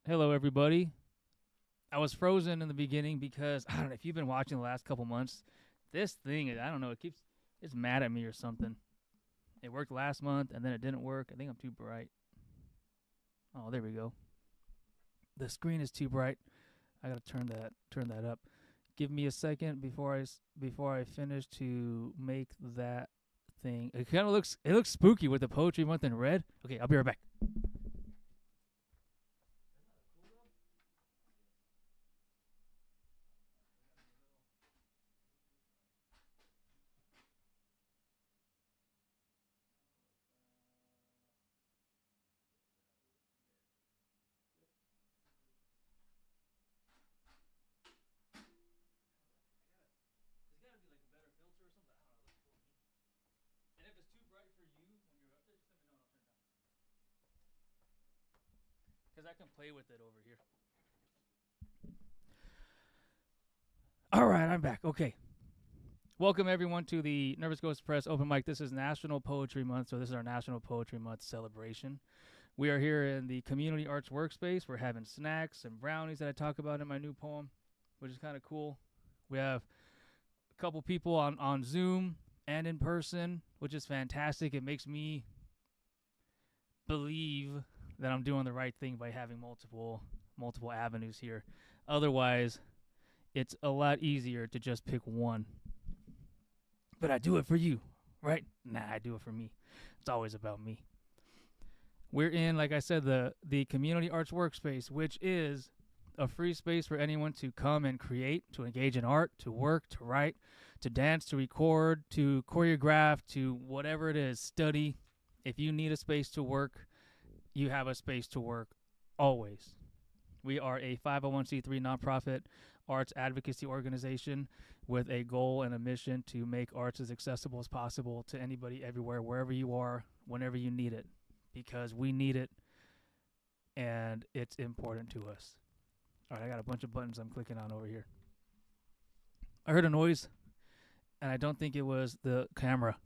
Hello, everybody. I was frozen in the beginning because I don't know if you've been watching the last couple months. This thing, I don't know, it's mad at me or something. It worked last month and then it didn't work. I think I'm too bright. Oh, there we go. The screen is too bright. I gotta turn that up. Give me a second before I finish to make that thing. It looks spooky with the poetry month in red. Okay, I'll be right back. There's gotta be like a better filter or something. I don't know. It looks cool to me. And if it's too bright for you when you're up there, just let me know and I'll turn it down. Because I can play with it over here. All right, I'm back. Okay. Welcome, everyone, to the Nervous Ghost Press Open Mic. This is National Poetry Month, so this is our National Poetry Month celebration. We are here in the Community Arts Workspace. We're having snacks and brownies that I talk about in my new poem, which is kind of cool. We have a couple people on Zoom and in person, which is fantastic. It makes me believe that I'm doing the right thing by having multiple avenues here. Otherwise, it's a lot easier to just pick one. But I do it for you, right? Nah, I do it for me. It's always about me. We're in, like I said, the Community Arts Workspace, which is a free space for anyone to come and create, to engage in art, to work, to write, to dance, to record, to choreograph, to whatever it is, study. If you need a space to work, you have a space to work always. We are a 501c3 nonprofit arts advocacy organization with a goal and a mission to make arts as accessible as possible to anybody everywhere, wherever you are, whenever you need it, because we need it and it's important to us. All right, I got a bunch of buttons I'm clicking on over here. I heard a noise, and I don't think it was the camera.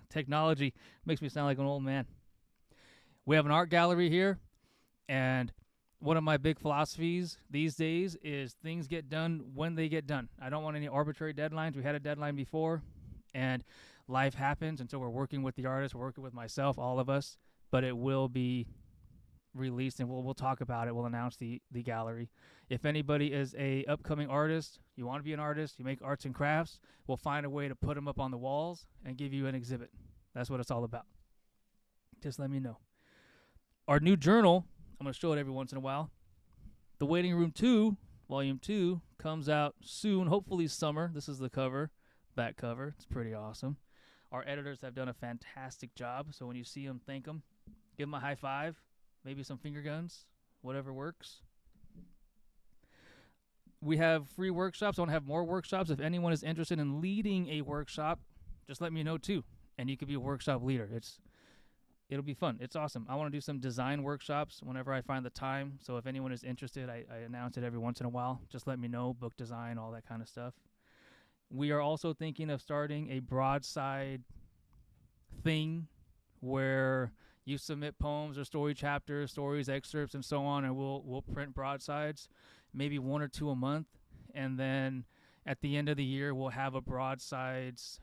Technology makes me sound like an old man. We have an art gallery here, and one of my big philosophies these days is things get done when they get done. I don't want any arbitrary deadlines. We had a deadline before, and life happens, and so we're working with the artist, we're working with myself, all of us, but it will be released, and we'll talk about it. We'll announce the gallery. If anybody is a upcoming artist, you want to be an artist, you make arts and crafts, we'll find a way to put them up on the walls and give you an exhibit. That's what it's all about. Just let me know. Our new journal, I'm going to show it every once in a while. The Waiting Room 2, Volume 2, comes out soon, hopefully summer. This is the cover, back cover. It's pretty awesome. Our editors have done a fantastic job, so when you see them, thank them. Give them a high five, maybe some finger guns, whatever works. We have free workshops. I want to have more workshops. If anyone is interested in leading a workshop, just let me know too, and you could be a workshop leader. It'll be fun. It's awesome. I want to do some design workshops whenever I find the time. So if anyone is interested, I announce it every once in a while. Just let me know. Book design, all that kind of stuff. We are also thinking of starting a broadside thing where you submit poems or story chapters, stories, excerpts, and so on, and we'll print broadsides, maybe 1 or 2 a month. And then at the end of the year, we'll have a broadsides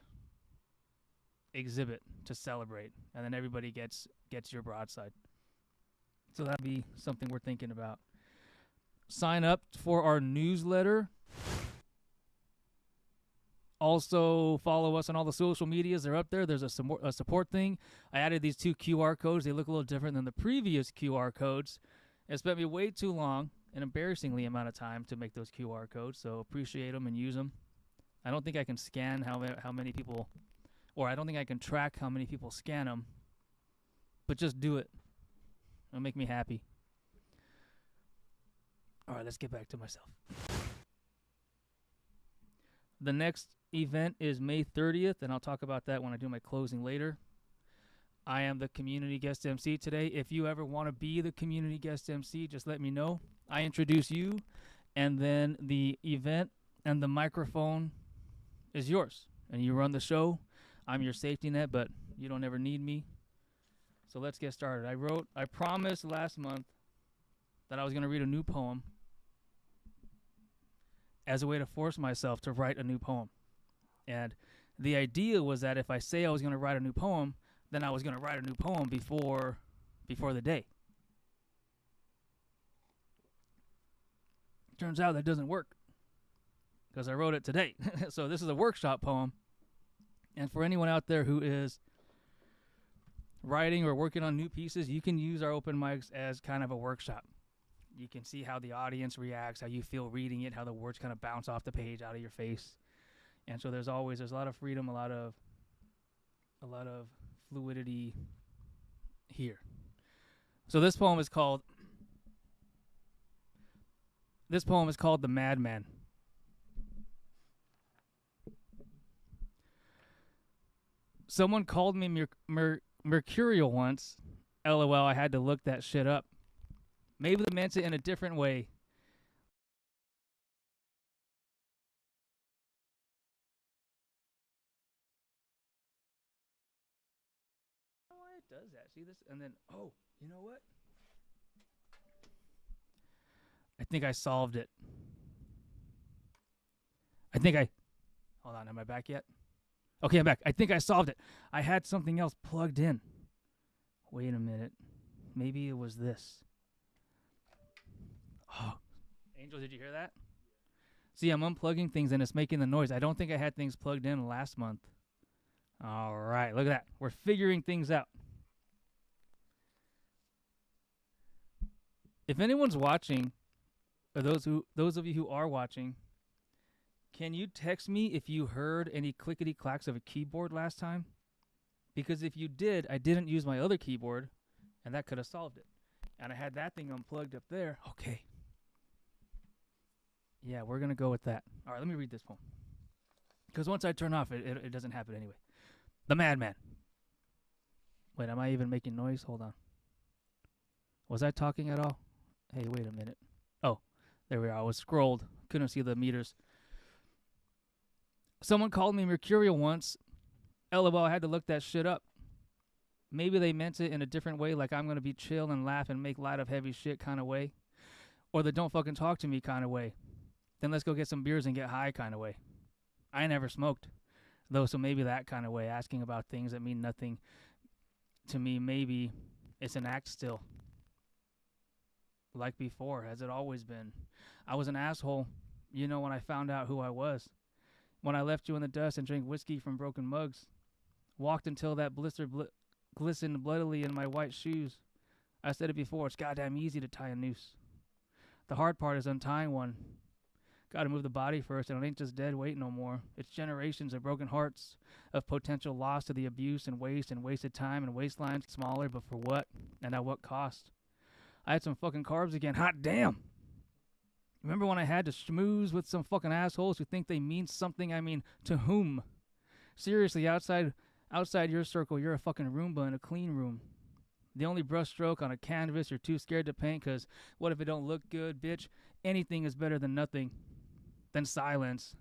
exhibit to celebrate, and then everybody gets your broadside. So that'd be something we're thinking about. Sign up for our newsletter. Also follow us on all the social medias. They're up there. There's a support thing. I added these 2 QR codes. They look a little different than the previous QR codes. It spent me way too long, an embarrassingly amount of time to make those QR codes, so appreciate them and use them. I don't think I can scan how many people, or I don't think I can track how many people scan them, but just do it. It'll make me happy. All right, let's get back to myself. The next event is May 30th, and I'll talk about that when I do my closing later. I am the community guest MC today. If you ever want to be the community guest MC, just let me know. I introduce you, and then the event and the microphone is yours, and you run the show. I'm your safety net, but you don't ever need me. So let's get started. I promised last month that I was going to read a new poem as a way to force myself to write a new poem. And the idea was that if I say I was going to write a new poem, then I was going to write a new poem before the day. Turns out that doesn't work because I wrote it today. So this is a workshop poem. And for anyone out there who is writing or working on new pieces, you can use our open mics as kind of a workshop. You can see how the audience reacts, how you feel reading it, how the words kind of bounce off the page out of your face. And so there's a lot of freedom, a lot of fluidity here. So this poem is called The Madman. Someone called me mercurial once. LOL, I had to look that shit up. Maybe they meant it in a different way. Why it does that? See this? And then, oh, you know what? I think I solved it. Hold on, am I back yet? Okay, I'm back. I think I solved it. I had something else plugged in. Wait a minute. Maybe it was this. Oh, Angel, did you hear that? See, I'm unplugging things and it's making the noise. I don't think I had things plugged in last month. All right, look at that. We're figuring things out. If anyone's watching, or those of you who are watching, can you text me if you heard any clickety clacks of a keyboard last time? Because if you did, I didn't use my other keyboard, and that could have solved it. And I had that thing unplugged up there. Okay. Yeah, we're going to go with that. All right, let me read this poem. Because once I turn off, it doesn't happen anyway. The Madman. Wait, am I even making noise? Hold on. Was I talking at all? Hey, wait a minute. Oh, there we are. I was scrolled. Couldn't see the meters. Someone called me mercurial once. LOL, I had to look that shit up. Maybe they meant it in a different way, like I'm going to be chill and laugh and make light of heavy shit kind of way. Or the don't fucking talk to me kind of way. Then let's go get some beers and get high kind of way. I never smoked, though, so maybe that kind of way, asking about things that mean nothing to me. Maybe it's an act still. Like before, has it always been? I was an asshole, when I found out who I was. When I left you in the dust and drank whiskey from broken mugs. Walked until that blister glistened bloodily in my white shoes. I said it before, it's goddamn easy to tie a noose. The hard part is untying one. Gotta move the body first, and it ain't just dead weight no more. It's generations of broken hearts, of potential loss to the abuse and waste and wasted time and waistlines smaller, but for what? And at what cost? I had some fucking carbs again. Hot damn! Remember when I had to schmooze with some fucking assholes who think they mean something? I mean, to whom? Seriously, outside your circle, you're a fucking Roomba in a clean room. The only brush stroke on a canvas you're too scared to paint, because what if it don't look good, bitch? Anything is better than nothing. Than silence.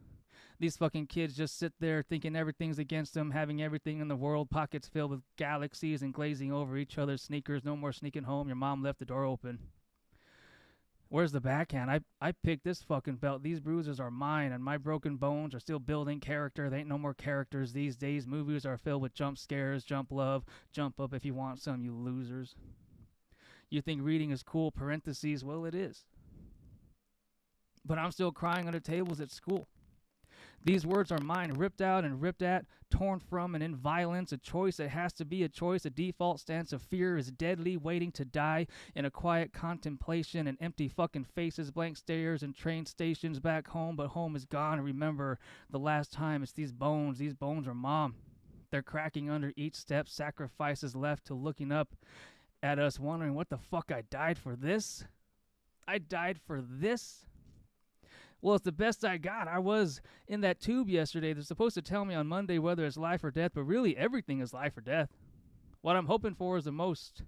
These fucking kids just sit there thinking everything's against them, having everything in the world, pockets filled with galaxies and glazing over each other's sneakers. No more sneaking home. Your mom left the door open. Where's the backhand? I picked this fucking belt. These bruises are mine, and my broken bones are still building character. There ain't no more characters these days. Movies are filled with jump scares, jump love, jump up if you want some, you losers. You think reading is cool, parentheses, well, it is. But I'm still crying under tables at school. These words are mine, ripped out and ripped at, torn from and in violence. A choice, it has to be a choice. A default stance of fear is deadly, waiting to die in a quiet contemplation and empty fucking faces, blank stares and train stations back home. But home is gone. Remember the last time. It's these bones. These bones are mom. They're cracking under each step. Sacrifices left to looking up at us, wondering what the fuck I died for this? I died for this? Well, it's the best I got. I was in that tube yesterday. They're supposed to tell me on Monday whether it's life or death, but really everything is life or death. What I'm hoping for is the most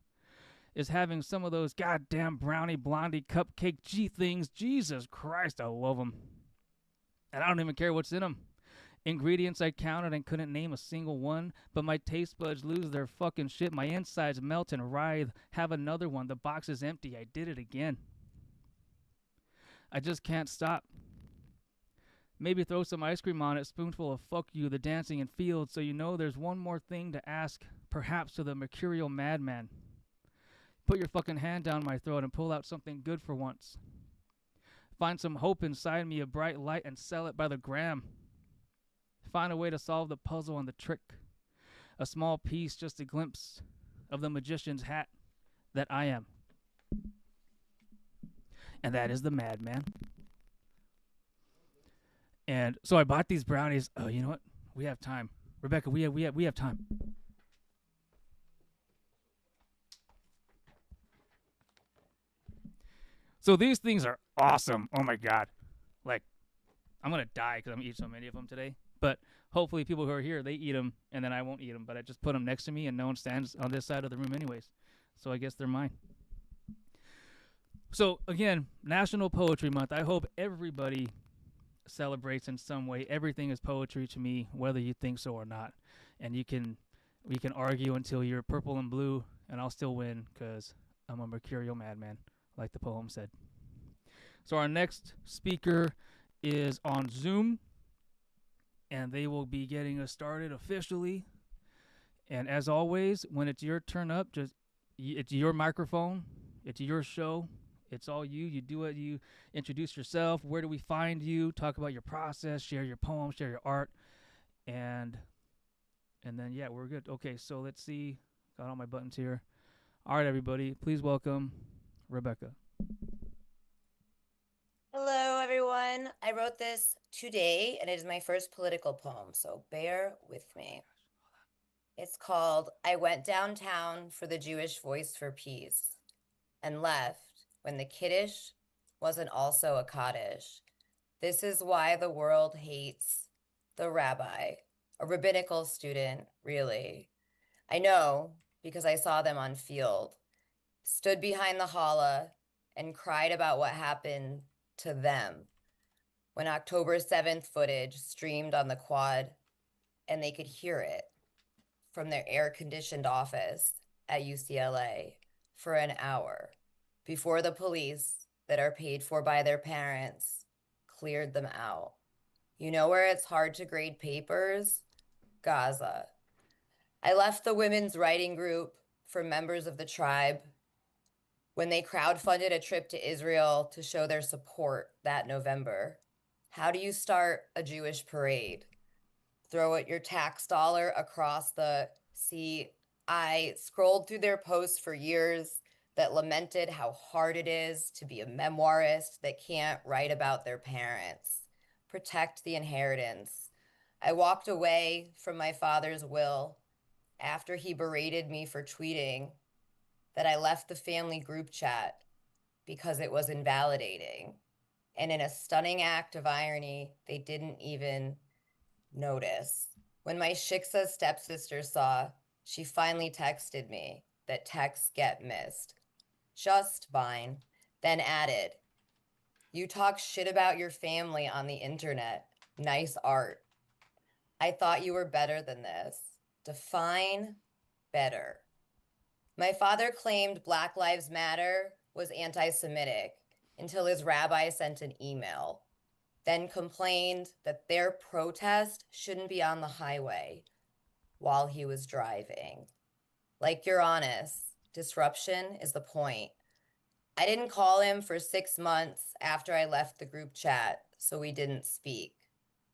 is having some of those goddamn brownie, blondie, cupcake G things. Jesus Christ, I love them. And I don't even care what's in them. Ingredients I counted and couldn't name a single one, but my taste buds lose their fucking shit. My insides melt and writhe. Have another one. The box is empty. I did it again. I just can't stop. Maybe throw some ice cream on it, spoonful of fuck you, the dancing in fields, so you know there's one more thing to ask, perhaps to the mercurial madman. Put your fucking hand down my throat and pull out something good for once. Find some hope inside me, a bright light, and sell it by the gram. Find a way to solve the puzzle and the trick. A small piece, just a glimpse of the magician's hat that I am. And that is the madman. And so I bought these brownies. Oh, you know what? We have time. Rebecca, we have time. So these things are awesome. Oh my god. Like, I'm going to die because I'm going to eat so many of them today. But hopefully people who are here, they eat them, and then I won't eat them. But I just put them next to me, and no one stands on this side of the room anyways. So I guess they're mine. So, again, National Poetry Month. I hope everybody celebrates in some way. Everything is poetry to me, whether you think so or not. And we can argue until you're purple and blue, and I'll still win because I'm a mercurial madman, like the poem said. So our next speaker is on Zoom, and they will be getting us started officially. And as always, when it's your turn up, it's your microphone, it's your show. It's all you. You do it. You introduce yourself. Where do we find you? Talk about your process. Share your poem. Share your art. And then, yeah, we're good. Okay, so let's see. Got all my buttons here. All right, everybody. Please welcome Rebecca. Hello, everyone. I wrote this today, and it is my first political poem, so bear with me. It's called I Went Downtown for the Jewish Voice for Peace and Left when the Kiddush wasn't also a Kaddish. This is why the world hates the rabbi, a rabbinical student, really. I know because I saw them on field, stood behind the challah, and cried about what happened to them when October 7th footage streamed on the quad and they could hear it from their air-conditioned office at UCLA for an hour before the police that are paid for by their parents cleared them out. You know where it's hard to grade papers? Gaza. I left the women's writing group for members of the tribe when they crowdfunded a trip to Israel to show their support that November. How do you start a Jewish parade? Throw it your tax dollar across the sea. I scrolled through their posts for years that lamented how hard it is to be a memoirist that can't write about their parents. Protect the inheritance. I walked away from my father's will after he berated me for tweeting that I left the family group chat because it was invalidating. And in a stunning act of irony, they didn't even notice. When my Shiksa stepsister saw, she finally texted me that texts get missed. Just fine. Then added, you talk shit about your family on the internet. Nice art. I thought you were better than this. Define better. My father claimed Black Lives Matter was anti-Semitic until his rabbi sent an email, then complained that their protest shouldn't be on the highway while he was driving. Like, you're honest, disruption is the point. I didn't call him for 6 months after I left the group chat, so we didn't speak.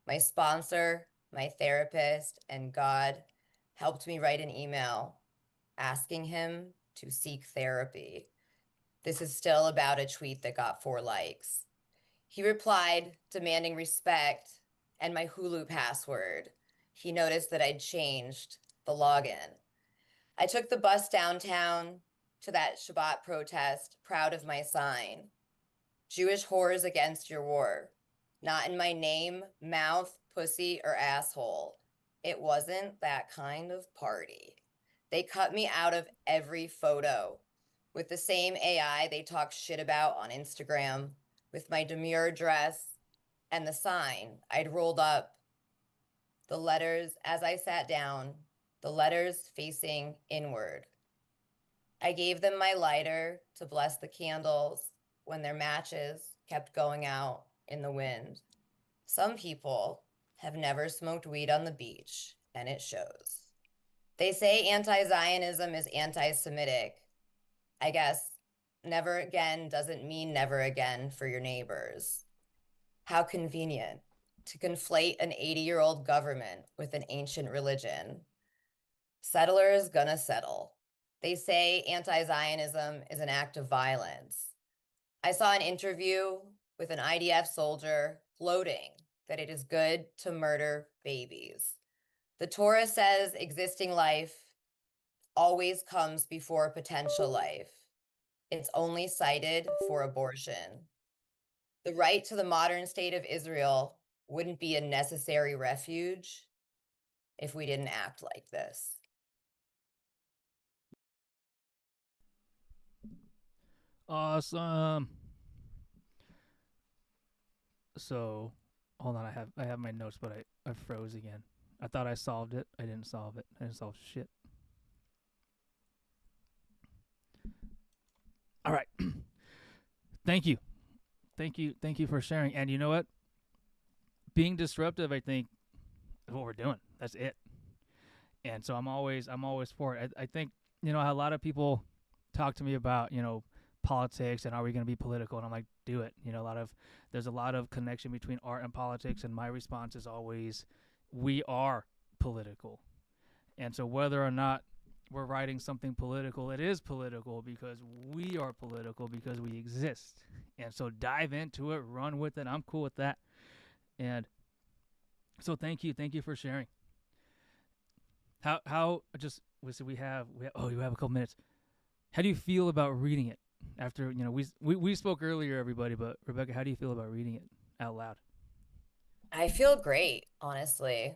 My sponsor, my therapist, and God helped me write an email asking him to seek therapy. This is still about a tweet that got 4 likes. He replied, demanding respect and my Hulu password. He noticed that I'd changed the login. I took the bus downtown to that Shabbat protest, proud of my sign. Jewish whores against your war. Not in my name, mouth, pussy, or asshole. It wasn't that kind of party. They cut me out of every photo. With the same AI they talk shit about on Instagram, with my demure dress and the sign I'd rolled up. The letters, as I sat down, the letters facing inward. I gave them my lighter to bless the candles when their matches kept going out in the wind. Some people have never smoked weed on the beach, and it shows. They say anti-Zionism is anti-Semitic. I guess never again doesn't mean never again for your neighbors. How convenient to conflate an 80-year-old government with an ancient religion. Settlers gonna settle. They say anti-Zionism is an act of violence. I saw an interview with an IDF soldier gloating that it is good to murder babies. The Torah says existing life always comes before potential life. It's only cited for abortion. The right to the modern state of Israel wouldn't be a necessary refuge if we didn't act like this. Awesome. So, hold on. I have my notes, but I froze again. I thought I solved it. I didn't solve it. I didn't solve shit. All right. Thank you. Thank you for sharing. And you know what? Being disruptive, I think, is what we're doing. That's it. And so I'm always for it. I think, you know, how a lot of people talk to me about, you know, politics and are we going to be political, and I'm like, do it. You know, there's a lot of connection between art and politics, and my response is always, we are political. And so whether or not we're writing something political, it is political because we are political, because we exist. And so dive into it, run with it. I'm cool with that. And so thank you for sharing. How just so we have oh, you have a couple minutes. How do you feel about reading it after, you know, we spoke earlier, everybody, but Rebecca, how do you feel about reading it out loud? I feel great, honestly.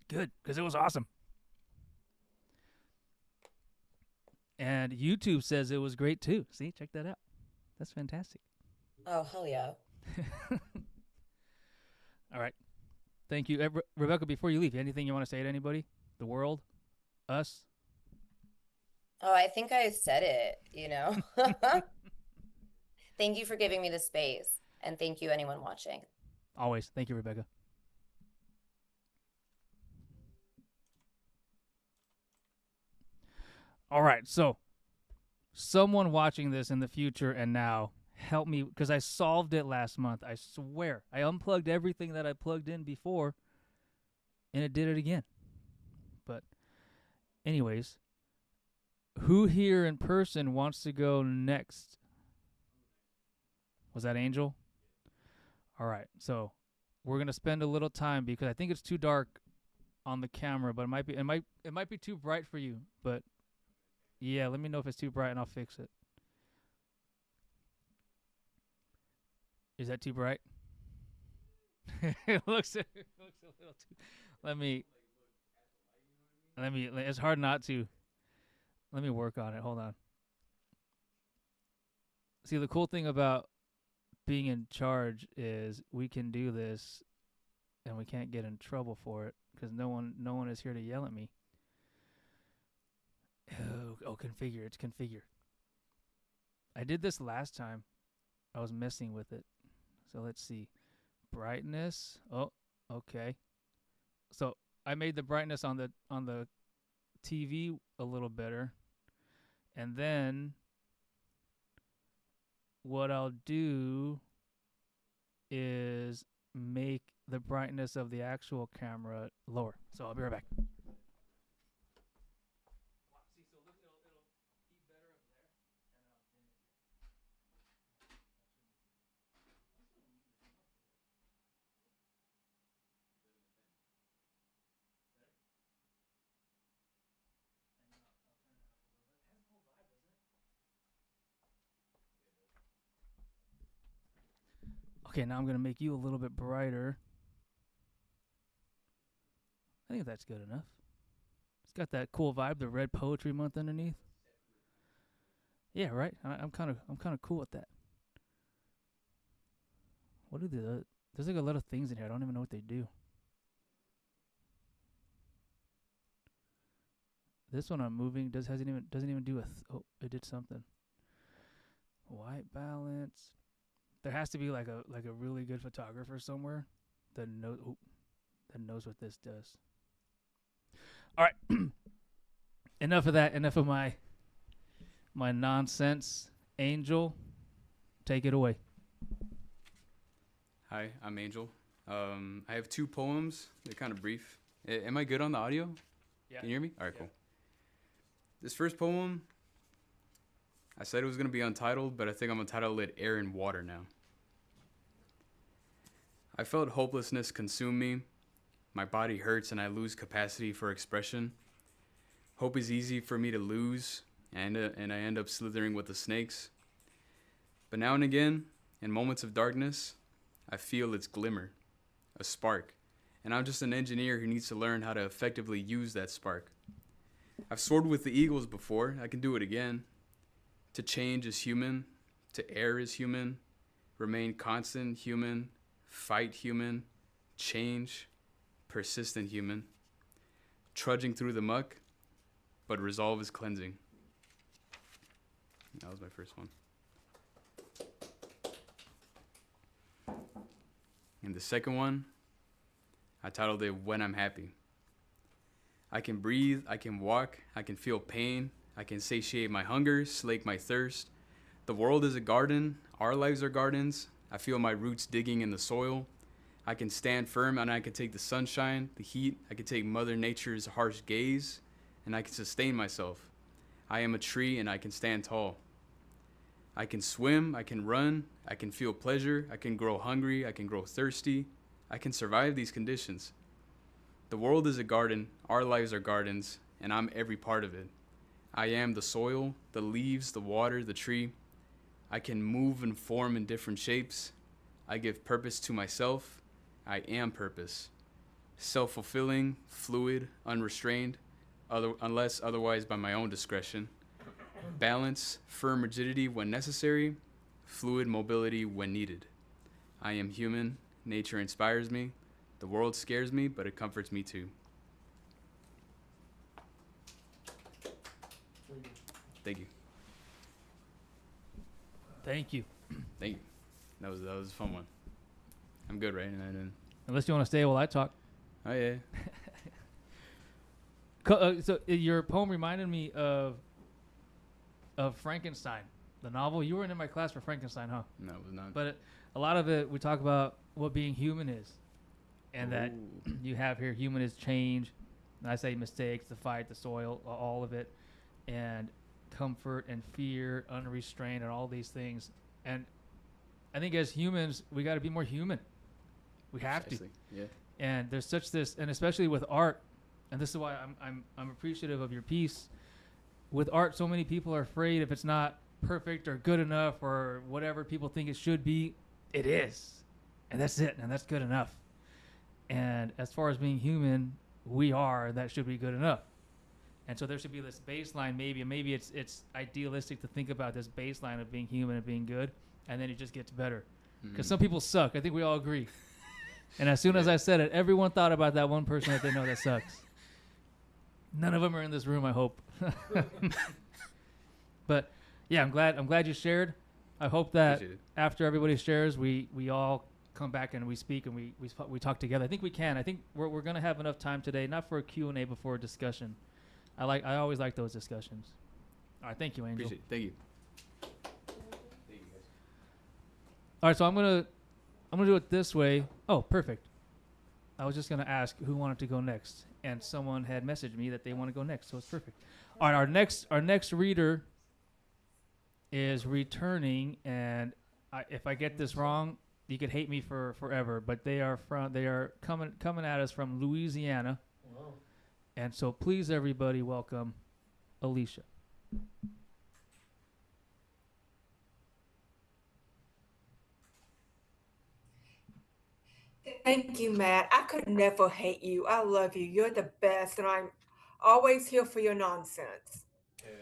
Good, because it was awesome. And YouTube says it was great too. See, check that out. That's fantastic. Oh, hell yeah. All right. Thank you. Rebecca, before you leave, anything you want to say to anybody? The world? Us? Oh, I think I said it, you know. Thank you for giving me the space. And thank you, anyone watching. Always. Thank you, Rebecca. All right. So, someone watching this in the future and now, help me, because I solved it last month. I swear. I unplugged everything that I plugged in before, and it did it again. But, anyways, who here in person wants to go next? Was that Angel? All right. So, we're going to spend a little time because I think it's too dark on the camera, but it might be too bright for you, but yeah, let me know if it's too bright and I'll fix it. Is that too bright? It looks a little too. Let me. It's hard not to. Let me work on it. Hold on. See, the cool thing about being in charge is we can do this, and we can't get in trouble for it because no one is here to yell at me. Oh, configure. It's configure. I did this last time. I was messing with it. So let's see. Brightness. Oh, okay. So I made the brightness on the TV a little better. And then what I'll do is make the brightness of the actual camera lower. So I'll be right back. Okay, now I'm going to make you a little bit brighter. I think that's good enough. It's got that cool vibe, the Red Poetry Month underneath. Yeah, right. I'm kind of cool with that. What do there's like a lot of things in here. I don't even know what they do. This one I'm moving doesn't even do oh, it did something. White balance. There has to be like a really good photographer somewhere that knows what this does. All right. Enough of that. Enough of my nonsense. Angel, take it away. Hi, I'm Angel. I have 2 poems. They're kind of brief. Am I good on the audio? Yeah. Can you hear me? All right, cool. This first poem, I said it was going to be untitled, but I think I'm going to title it Air and Water now. I felt hopelessness consume me. My body hurts and I lose capacity for expression. Hope is easy for me to lose, and I end up slithering with the snakes. But now and again, in moments of darkness, I feel its glimmer, a spark, and I'm just an engineer who needs to learn how to effectively use that spark. I've soared with the eagles before, I can do it again. To change is human, to err is human, remain constant human, fight human, change, persistent human, trudging through the muck, but resolve is cleansing. That was my first one. And the second one, I titled it When I'm Happy. I can breathe, I can walk, I can feel pain, I can satiate my hunger, slake my thirst. The world is a garden, our lives are gardens. I feel my roots digging in the soil. I can stand firm and I can take the sunshine, the heat. I can take Mother Nature's harsh gaze, and I can sustain myself. I am a tree and I can stand tall. I can swim, I can run, I can feel pleasure, I can grow hungry, I can grow thirsty. I can survive these conditions. The world is a garden, our lives are gardens, and I'm every part of it. I am the soil, the leaves, the water, the tree. I can move and form in different shapes. I give purpose to myself. I am purpose. Self-fulfilling, fluid, unrestrained, unless otherwise by my own discretion. Balance, firm rigidity when necessary, fluid mobility when needed. I am human, nature inspires me, the world scares me, but it comforts me too. Thank you. Thank you. Thank you. That was a fun one. I'm good, right? And I didn't. Unless you want to stay while I talk. Oh yeah. So your poem reminded me of Frankenstein, the novel. You weren't in my class for Frankenstein, huh? No, it was not. But a lot of it, we talk about what being human is, and that you have here, human is change. And I say mistakes, the fight, the soil, all of it, and comfort and fear, unrestrained, and all these things. And I think as humans, we got to be more human. We have Precisely. to. Yeah. And there's such this, and especially with art, and this is why I'm appreciative of your piece. With art, so many people are afraid if it's not perfect or good enough or whatever people think it should be, it is, and that's it, and that's good enough. And as far as being human, we are. That should be good enough. And so there should be this baseline, maybe it's idealistic to think about this baseline of being human and being good, and then it just gets better. Because some people suck. I think we all agree. And as soon as I said it, everyone thought about that one person that they know that sucks. None of them are in this room, I hope. But yeah, I'm glad you shared. I hope that after everybody shares, we all come back and we speak and we talk together. I think we can. I think we're gonna have enough time today, not for a Q&A, but for a discussion. I always like those discussions. All right, thank you, Angel. Appreciate it. Thank you. All right, so I'm gonna do it this way. Oh, perfect. I was just gonna ask who wanted to go next, and someone had messaged me that they want to go next, so it's perfect. All right, our next reader is returning, and if I get this wrong, you could hate me for forever. But they are coming at us from Louisiana, and so please everybody welcome Alicia. Thank you, Matt. I could never hate you. I love you. You're the best, and I'm always here for your nonsense.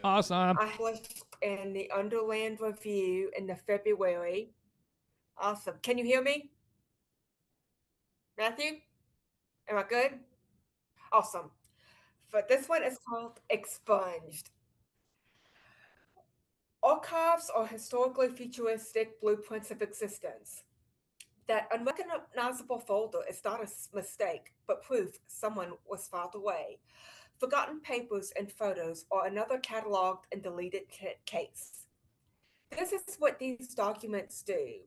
Awesome. I published in the Underland Review in the February. Awesome. Can you hear me? Matthew? Am I good? Awesome. But this one is called Expunged. Archives are historically futuristic blueprints of existence. That unrecognizable folder is not a mistake, but proof someone was filed away. Forgotten papers and photos are another cataloged and deleted case. This is what these documents do: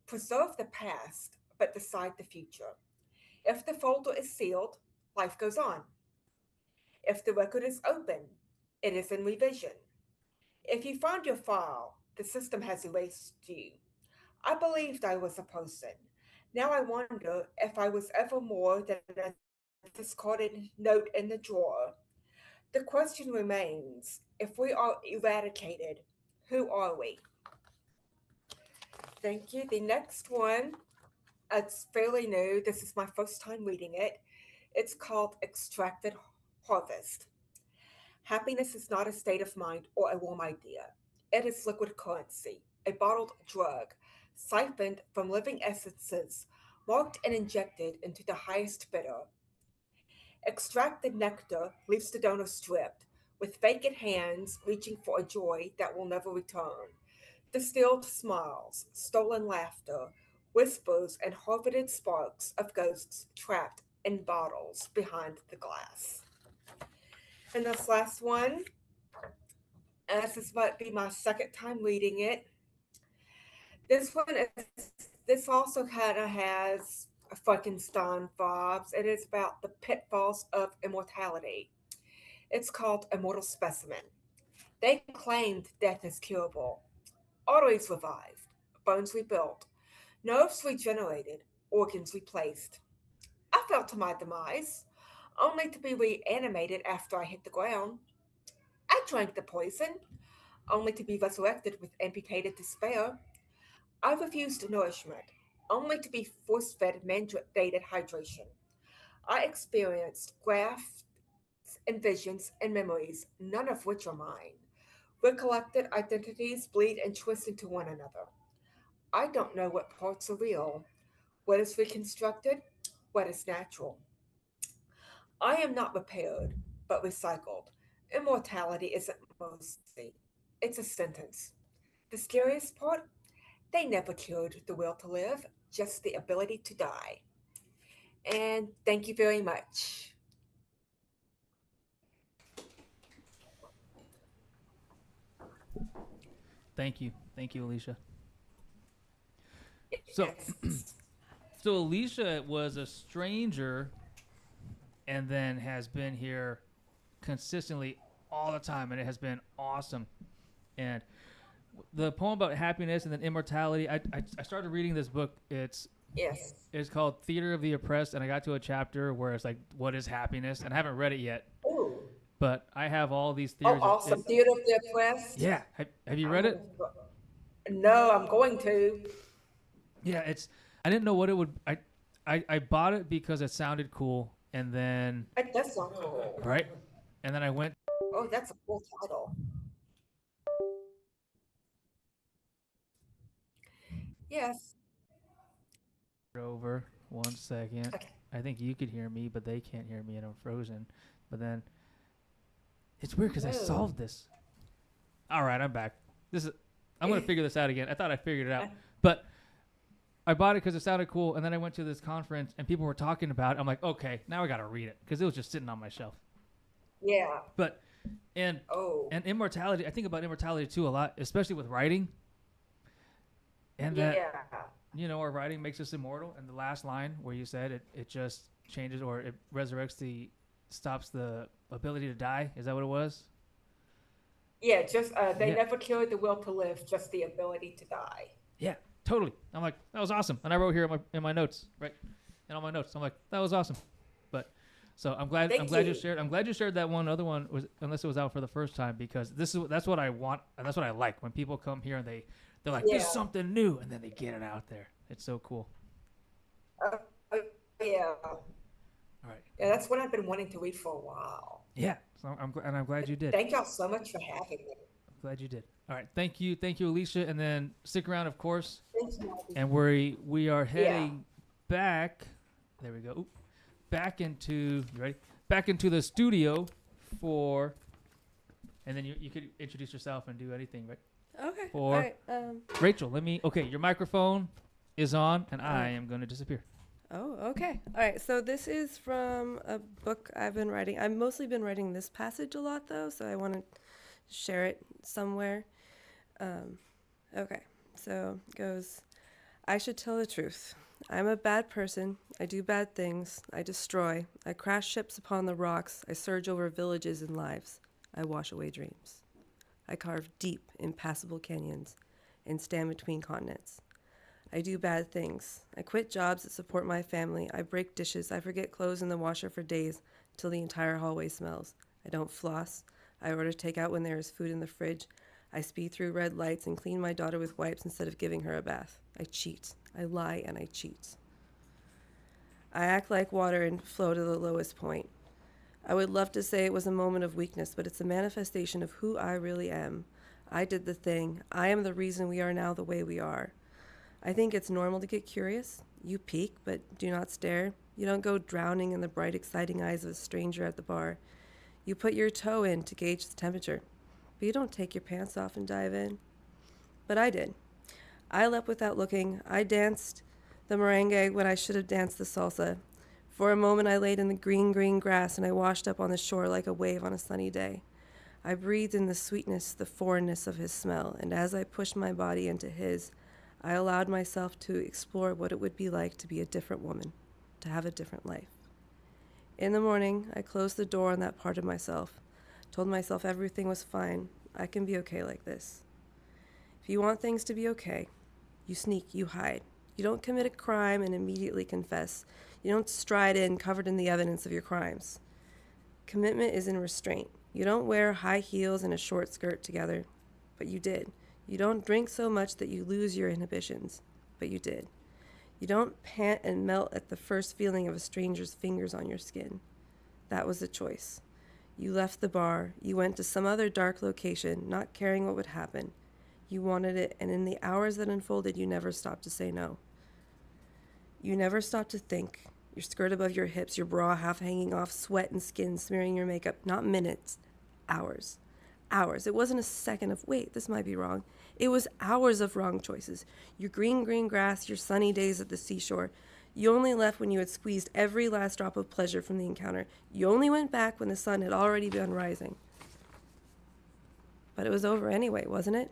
preserve the past, but decide the future. If the folder is sealed, life goes on. If the record is open, it is in revision. If you found your file, the system has erased you. I believed I was a person. Now I wonder if I was ever more than a discarded note in the drawer. The question remains, if we are eradicated, who are we? Thank you. The next one, it's fairly new. This is my first time reading it. It's called Extracted Harvest. Happiness is not a state of mind or a warm idea. It is liquid currency, a bottled drug, siphoned from living essences, marked and injected into the highest bidder. Extracted nectar leaves the donor stripped, with vacant hands reaching for a joy that will never return. Distilled smiles, stolen laughter, whispers, and harvested sparks of ghosts trapped in bottles behind the glass. And this last one, and this might be my second time reading it. This one is this also kind of has a Frankenstein vibes. It is about the pitfalls of immortality. It's called Immortal Specimen. They claimed death is curable. Arteries revived, bones rebuilt, nerves regenerated, organs replaced. I fell to my demise, only to be reanimated after I hit the ground. I drank the poison, only to be resurrected with amputated despair. I refused nourishment, only to be force fed mandated hydration. I experienced grafts and visions and memories, none of which are mine. Recollected identities bleed and twist into one another. I don't know what parts are real, what is reconstructed, what is natural. I am not repaired, but recycled. Immortality isn't mercy, it's a sentence. The scariest part? They never cured the will to live, just the ability to die. And thank you very much. Thank you, Alicia. So, Yes. so Alicia was a stranger, and then has been here consistently all the time, and it has been awesome. And the poem about happiness and then immortality, I started reading this book. Yes. It's called Theater of the Oppressed, and I got to a chapter where it's like, what is happiness? And I haven't read it yet, Ooh. but I have all these Oh, theories. awesome. Theater of the Oppressed. Yeah, have you read it? No, I'm going to. Yeah, I didn't know what it would. I bought it because it sounded cool, and then That does sound cool. right, and then I went Oh, that's a cool title. Yes. over 1 second. Okay. I think you could hear me, but they can't hear me, and I'm frozen. But then it's weird because I Whoa. solved this. All right, I'm back. I'm gonna figure this out again. I thought I figured it out, but I bought it because it sounded cool, and then I went to this conference and people were talking about it. I'm like, okay, now I gotta read it because it was just sitting on my shelf. Yeah. But and Oh. and immortality, I think about immortality too a lot, especially with writing. And that Yeah. our writing makes us immortal. And the last line where you said it just changes, or it resurrects, stops the ability to die. Is that what it was? Yeah, just they Yeah. never cured the will to live, just the ability to die. Yeah, totally. I'm like, that was awesome. And I wrote here in my notes, right? In all my notes, I'm like, that was awesome. But so I'm glad Thank you you. shared. I'm glad you shared that one. Other one was, unless it was out for the first time, because that's what I want, and that's what I like when people come here and they're like, this is Yeah. something new, and then they get it out there. It's so cool. Uh, yeah. All right. Yeah, that's what I've been wanting to read for a while. Yeah. So I'm glad you did. Thank y'all so much for having me. I'm glad you did. All right. Thank you, Alicia, and then stick around, of course. Thank you. And we are heading back. There we go. Oop, back into you ready? Back into the studio 4, and then you could introduce yourself and do anything, right? Okay. 4. All right. Rachel, okay, your microphone is on, and I am going to disappear. Oh, okay. All right. So this is from a book I've been writing. I've mostly been writing this passage a lot, though, so I want to share it somewhere. Okay. So it goes, I should tell the truth. I'm a bad person. I do bad things. I destroy. I crash ships upon the rocks. I surge over villages and lives. I wash away dreams. I carve deep, impassable canyons and stand between continents. I do bad things. I quit jobs that support my family. I break dishes. I forget clothes in the washer for days till the entire hallway smells. I don't floss. I order takeout when there is food in the fridge. I speed through red lights and clean my daughter with wipes instead of giving her a bath. I cheat. I lie and I cheat. I act like water and flow to the lowest point. I would love to say it was a moment of weakness, but it's a manifestation of who I really am. I did the thing. I am the reason we are now the way we are. I think it's normal to get curious. You peek, but do not stare. You don't go drowning in the bright, exciting eyes of a stranger at the bar. You put your toe in to gauge the temperature, but you don't take your pants off and dive in. But I did. I leapt without looking. I danced the merengue when I should have danced the salsa. For a moment I laid in the green, green grass, and I washed up on the shore like a wave on a sunny day. I breathed in the sweetness, the foreignness of his smell, and as I pushed my body into his, I allowed myself to explore what it would be like to be a different woman, to have a different life. In the morning, I closed the door on that part of myself, told myself everything was fine. I can be okay like this. If you want things to be okay, you sneak, you hide. You don't commit a crime and immediately confess. You don't stride in covered in the evidence of your crimes. Commitment is in restraint. You don't wear high heels and a short skirt together, but you did. You don't drink so much that you lose your inhibitions, but you did. You don't pant and melt at the first feeling of a stranger's fingers on your skin. That was the choice. You left the bar. You went to some other dark location, not caring what would happen. You wanted it, and in the hours that unfolded, you never stopped to say no. You never stopped to think. Your skirt above your hips, your bra half hanging off, sweat and skin smearing your makeup. Not minutes, hours. Hours. It wasn't a second of, wait, this might be wrong. It was hours of wrong choices. Your green, green grass, your sunny days at the seashore. You only left when you had squeezed every last drop of pleasure from the encounter. You only went back when the sun had already been rising. But it was over anyway, wasn't it?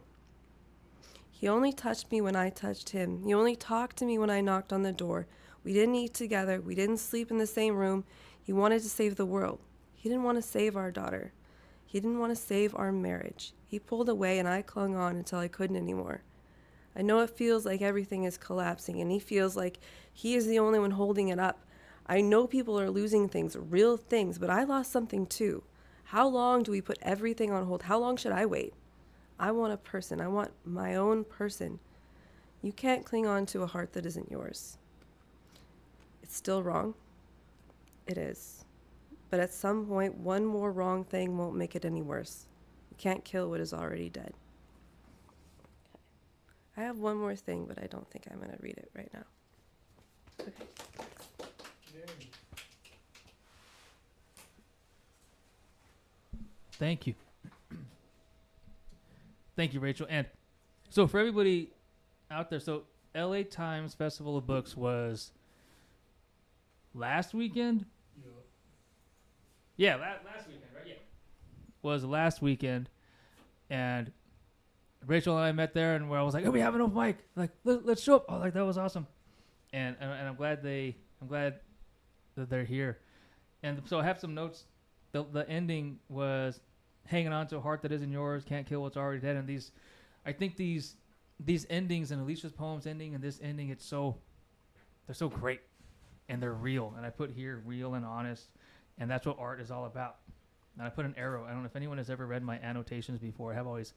He only touched me when I touched him. He only talked to me when I knocked on the door. We didn't eat together. We didn't sleep in the same room. He wanted to save the world. He didn't want to save our daughter. He didn't want to save our marriage. He pulled away and I clung on until I couldn't anymore. I know it feels like everything is collapsing and he feels like he is the only one holding it up. I know people are losing things, real things, but I lost something too. How long do we put everything on hold? How long should I wait? I want a person. I want my own person. You can't cling on to a heart that isn't yours. It's still wrong. It is. But at some point, one more wrong thing won't make it any worse. You can't kill what is already dead. I have one more thing, but I don't think I'm going to read it right now. Okay. Thank you. Thank you, Rachel. And so for everybody out there, so LA Times Festival of Books was last weekend? Yeah, last weekend, right? Yeah. Was last weekend. And Rachel and I met there, and I was like, "Oh, we have an open mic. Like, let's show up." Oh, like that was awesome. And I'm glad that they're here. And so I have some notes. The ending was hanging on to a heart that isn't yours, can't kill what's already dead. And I think these endings and Alicia's poems ending and this ending, they're so great, and they're real. And I put here real and honest, and that's what art is all about. And I put an arrow. I don't know if anyone has ever read my annotations before. I have always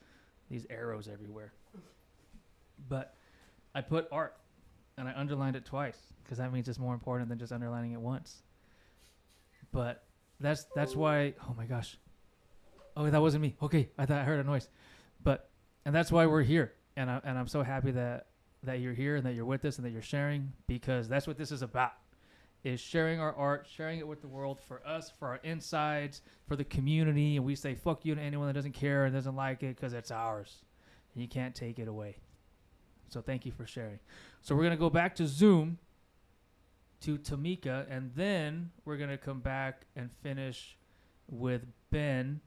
these arrows everywhere. But I put art, and I underlined it twice because that means it's more important than just underlining it once. But that's why. Oh my gosh. Oh, that wasn't me. Okay, I thought I heard a noise. And that's why we're here. And I'm so happy that you're here and that you're with us and that you're sharing, because that's what this is about. is sharing our art, sharing it with the world, for us, for our insides, for the community, and we say fuck you to anyone that doesn't care and doesn't like it because it's ours. And you can't take it away. So thank you for sharing. So we're going to go back to Zoom to Tamika, and then we're going to come back and finish with Ben.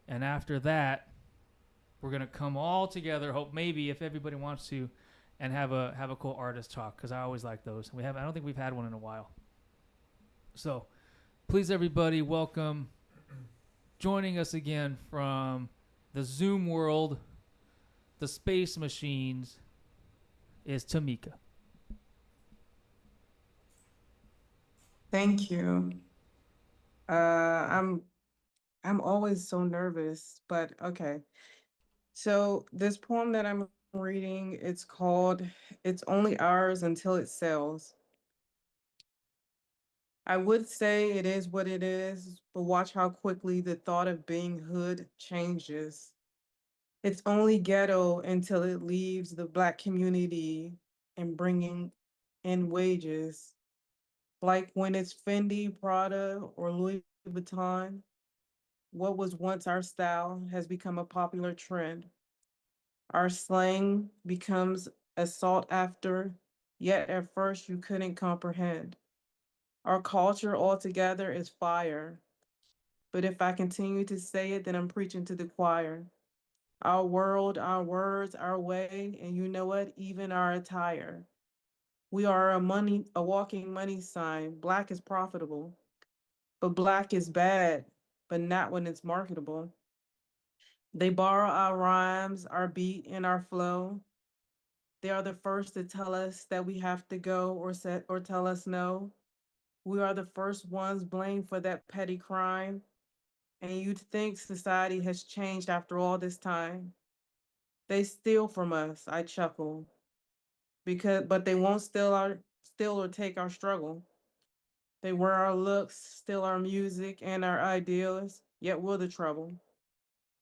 And after that, we're going to come all together, hope maybe if everybody wants to, and have a cool artist talk, because I always like those. I don't think we've had one in a while. So please, everybody, welcome, joining us again from the Zoom world, the space machines, is Tamika. Thank you. I'm always so nervous, but okay. So this poem that I'm reading, it's called It's Only Ours Until It Sells. I would say it is what it is, but watch how quickly the thought of being hood changes. It's only ghetto until it leaves the Black community and bringing in wages. Like when it's Fendi, Prada, or Louis Vuitton, what was once our style has become a popular trend. Our slang becomes a sought after, yet at first you couldn't comprehend. Our culture altogether is fire, but if I continue to say it, then I'm preaching to the choir. Our world, our words, our way, and you know what? Even our attire. We are a walking money sign. Black is profitable, but Black is bad, but not when it's marketable. They borrow our rhymes, our beat, and our flow. They are the first to tell us that we have to go or tell us no. We are the first ones blamed for that petty crime. And you'd think society has changed after all this time. They steal from us, I chuckle. But they won't steal or take our struggle. They wear our looks, steal our music and our ideals, yet we're the trouble.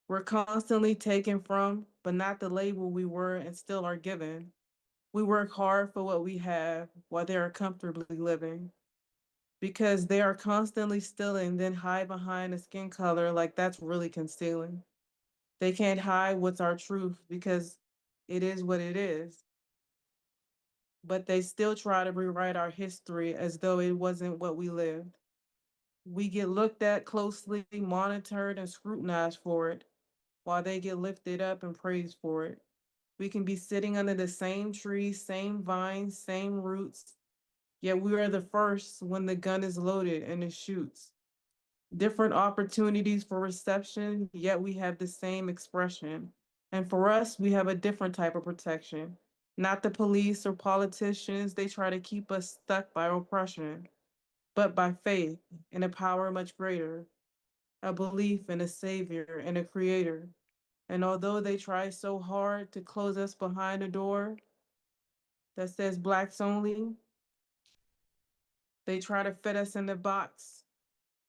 We're constantly taken from, but not the label we were and still are given. We work hard for what we have while they are comfortably living. Because they are constantly stealing, then hide behind a skin color like that's really concealing. They can't hide what's our truth because it is what it is. But they still try to rewrite our history as though it wasn't what we lived. We get looked at closely, monitored, and scrutinized for it, while they get lifted up and praised for it. We can be sitting under the same tree, same vines, same roots, yet we are the first when the gun is loaded and it shoots. Different opportunities for reception, yet we have the same expression. And for us, we have a different type of protection. Not the police or politicians, they try to keep us stuck by oppression, but by faith in a power much greater, a belief in a savior and a creator. And although they try so hard to close us behind a door that says Blacks only, they try to fit us in the box.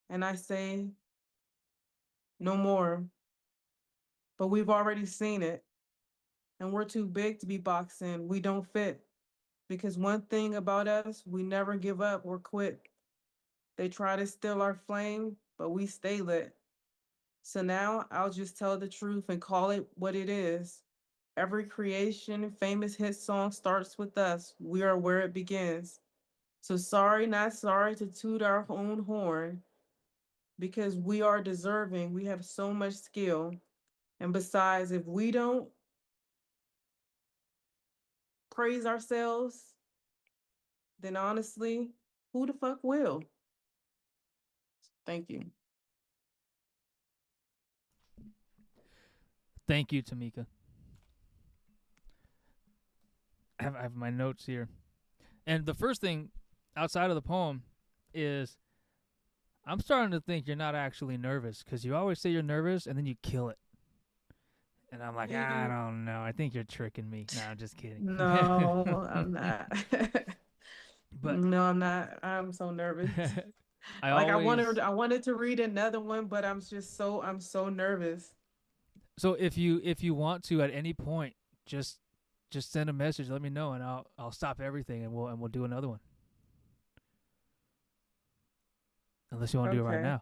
And I say, no more. But we've already seen it. And we're too big to be boxed in. We don't fit. Because one thing about us, we never give up or quit. They try to steal our flame, but we stay lit. So now I'll just tell the truth and call it what it is. Every creation, famous hit song starts with us. We are where it begins. So sorry, not sorry to toot our own horn, because we are deserving. We have so much skill. And besides, if we don't praise ourselves, then honestly, who the fuck will? Thank you. Thank you, Tamika. I have my notes here. And the first thing outside of the poem is I'm starting to think you're not actually nervous, because you always say you're nervous and then you kill it. And I'm like, I don't know. I think you're tricking me. No, I'm just kidding. No, I'm not. But no, I'm not. I'm so nervous. I wanted to read another one, but I'm so nervous. So if you want to at any point, just send a message, let me know, and I'll stop everything and we'll do another one. Unless you want to do it right Okay. now.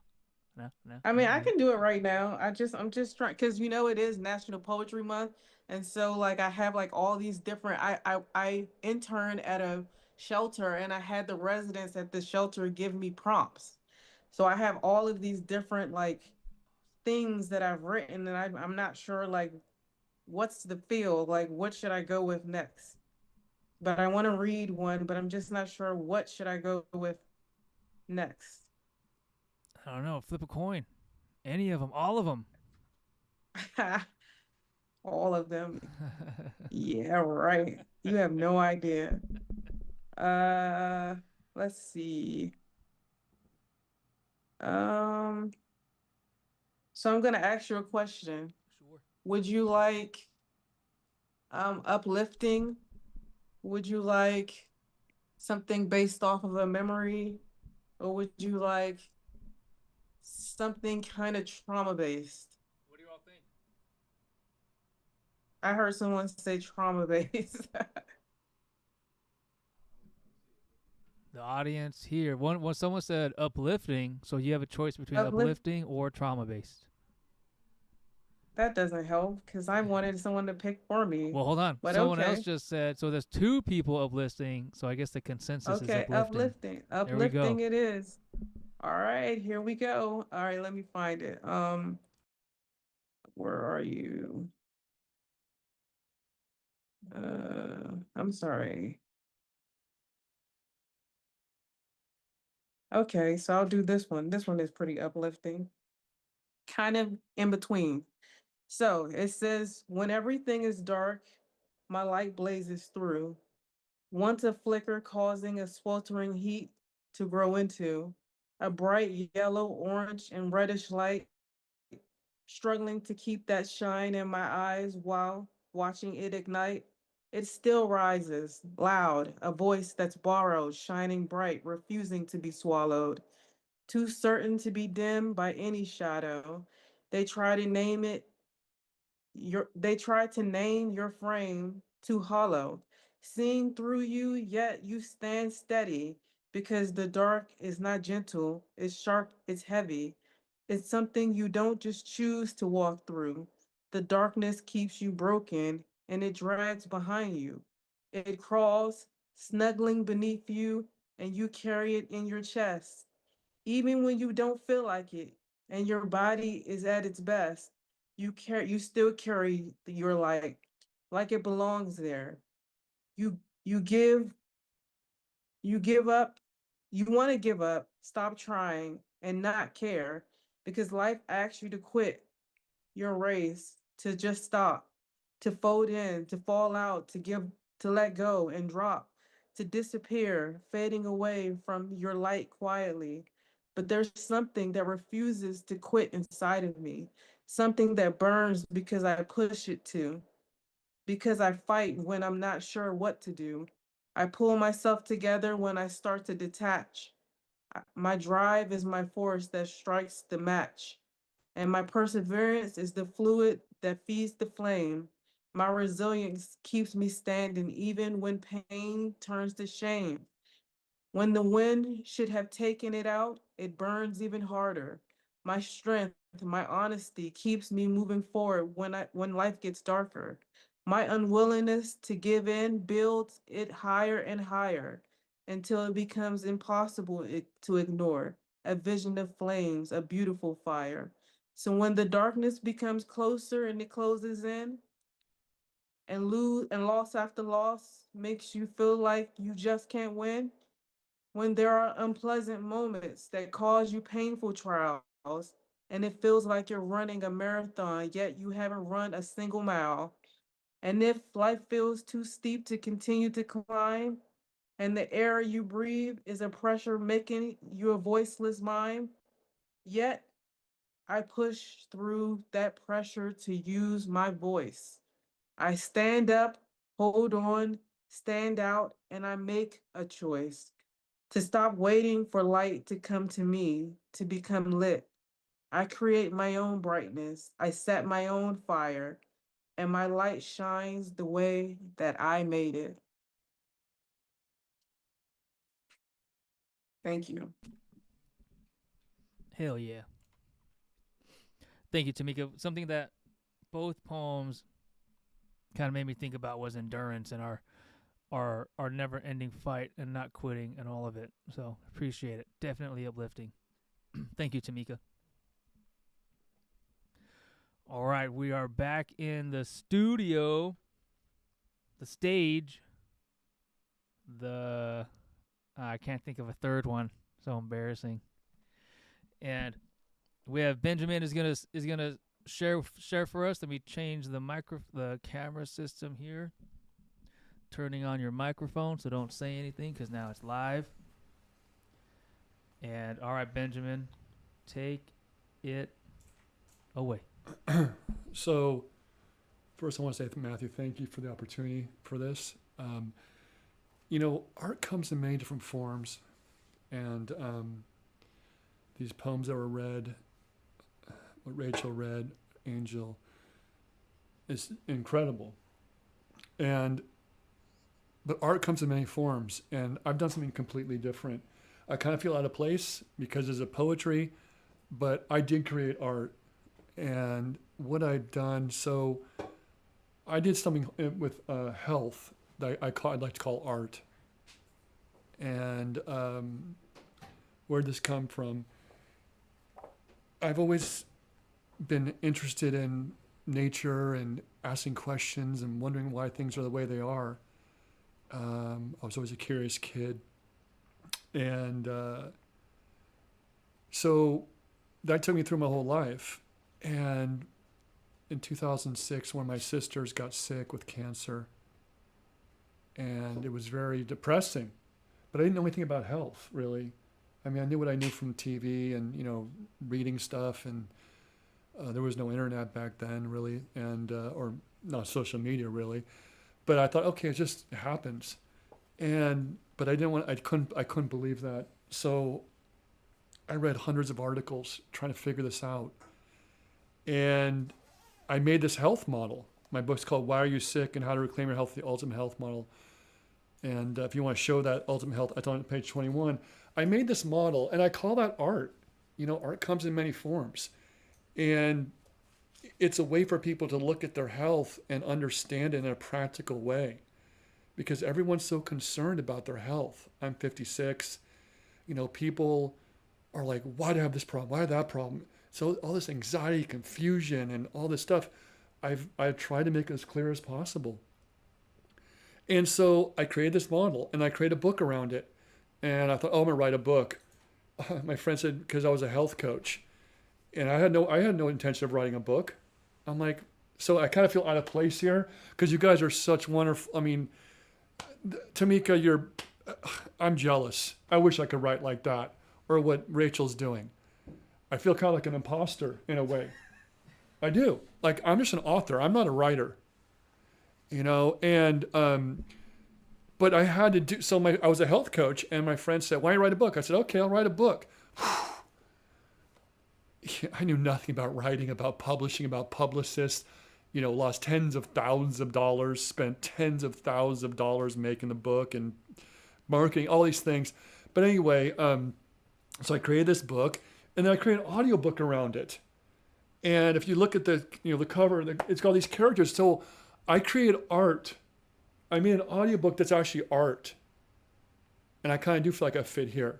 No, no, I no, mean, I no. can do it right now. I'm just trying because it is National Poetry Month, and so like I have like all these different. I intern at a shelter, and I had the residents at the shelter give me prompts. So I have all of these different like things that I've written, and I'm not sure like what's the feel like. What should I go with next? But I want to read one, but I'm just not sure what should I go with next. I don't know. Flip a coin. Any of them. All of them. All of them. Yeah, right. You have no idea. Uh, let's see. Um, so I'm gonna ask you a question. Sure. Would you like uplifting? Would you like something based off of a memory? Or would you like something kind of trauma based? What do you all think? I heard someone say trauma based. The audience here. One someone said uplifting, so you have a choice between Uplift uplifting or trauma based. that doesn't help because I wanted someone to pick for me. Well, hold on. But Someone else okay. just said so. There's two people uplifting, so I guess the consensus is Okay, uplifting. There we go. Uplifting it is. All right, here we go. All right, let me find it. Where are you? I'm sorry. Okay, so I'll do this one. This one is pretty uplifting. Kind of in between. So it says, when everything is dark, my light blazes through. Once a flicker causing a sweltering heat to grow into a bright yellow, orange, and reddish light, struggling to keep that shine in my eyes while watching it ignite. It still rises, loud, a voice that's borrowed, shining bright, refusing to be swallowed, too certain to be dimmed by any shadow. They try to name it they try to name your frame too hollow, seeing through you, yet you stand steady because the dark is not gentle, it's sharp, it's heavy. It's something you don't just choose to walk through. The darkness keeps you broken and it drags behind you. It crawls, snuggling beneath you, and you carry it in your chest. Even when you don't feel like it and your body is at its best, you still carry your light like it belongs there. You you give you give up, you want to give up, stop trying and not care because life asks you to quit your race, to just stop, to fold in, to fall out, to let go and drop, to disappear, fading away from your light quietly. But there's something that refuses to quit inside of me, something that burns because I push it to, because I fight when I'm not sure what to do. I pull myself together when I start to detach. My drive is my force that strikes the match, and my perseverance is the fluid that feeds the flame. My resilience keeps me standing even when pain turns to shame. When the wind should have taken it out, it burns even harder. My strength, my honesty keeps me moving forward when life gets darker. My unwillingness to give in builds it higher and higher until it becomes impossible to ignore. A vision of flames, a beautiful fire. So when the darkness becomes closer and it closes in, and lose and loss after loss makes you feel like you just can't win, when there are unpleasant moments that cause you painful trials, and it feels like you're running a marathon, yet you haven't run a single mile. And if life feels too steep to continue to climb, and the air you breathe is a pressure making you a voiceless mime, yet I push through that pressure to use my voice. I stand up, hold on, stand out, and I make a choice to stop waiting for light to come to me, to become lit. I create my own brightness. I set my own fire, and my light shines the way that I made it. Thank you. Hell yeah. Thank you, Tamika. Something that both poems kind of made me think about was endurance and our never ending fight and not quitting and all of it. So appreciate it. Definitely uplifting. Thank you, Tamika. All right, we are back in the studio, the stage, I can't think of a third one. So embarrassing. And we have Benjamin is gonna share for us. Let me change the camera system here. Turning on your microphone, so don't say anything because now it's live. And all right, Benjamin, take it away. So, first I want to say, Matthew, thank you for the opportunity for this. Art comes in many different forms, and these poems that were read, what Rachel read, Angel, is incredible. But art comes in many forms, and I've done something completely different. I kind of feel out of place because there's a poetry, but I did create art. And what I've done, so I did something with health that I'd like to call art. And where'd this come from? I've always been interested in nature and asking questions and wondering why things are the way they are. I was always a curious kid. And so that took me through my whole life. And in 2006, one of my sisters got sick with cancer. And it was very depressing. But I didn't know anything about health, really. I mean, I knew what I knew from TV and, reading stuff. And there was no internet back then, really, and or not social media, really. But I thought, okay, it just happens. But I couldn't believe that. So I read hundreds of articles trying to figure this out. And I made this health model. My book's called Why Are You Sick and How to Reclaim Your Health, the Ultimate Health Model. And if you want to show that Ultimate Health, it's on page 21. I made this model, and I call that art. Art comes in many forms. And it's a way for people to look at their health and understand it in a practical way. Because everyone's so concerned about their health. I'm 56. People are like, why do I have this problem? Why do I have that problem? So all this anxiety, confusion, and all this stuff, I've tried to make it as clear as possible. And so I created this model, and I created a book around it. And I thought, I'm gonna write a book. My friend said, because I was a health coach, and I had no intention of writing a book. I'm like, so I kind of feel out of place here because you guys are such wonderful. I mean, Tamika, I'm jealous. I wish I could write like that, or what Rachel's doing. I feel kind of like an imposter in a way. I do. Like, I'm just an author. I'm not a writer. But I had to do, so I was a health coach, and my friend said, why don't you write a book? I said, okay, I'll write a book. I knew nothing about writing, about publishing, about publicists, lost tens of thousands of dollars, spent tens of thousands of dollars making the book and marketing, all these things. But anyway, so I created this book, and then I created an audiobook around it. And if you look at the cover, it's got all these characters. So I created art. I made an audiobook that's actually art. And I kind of do feel like I fit here.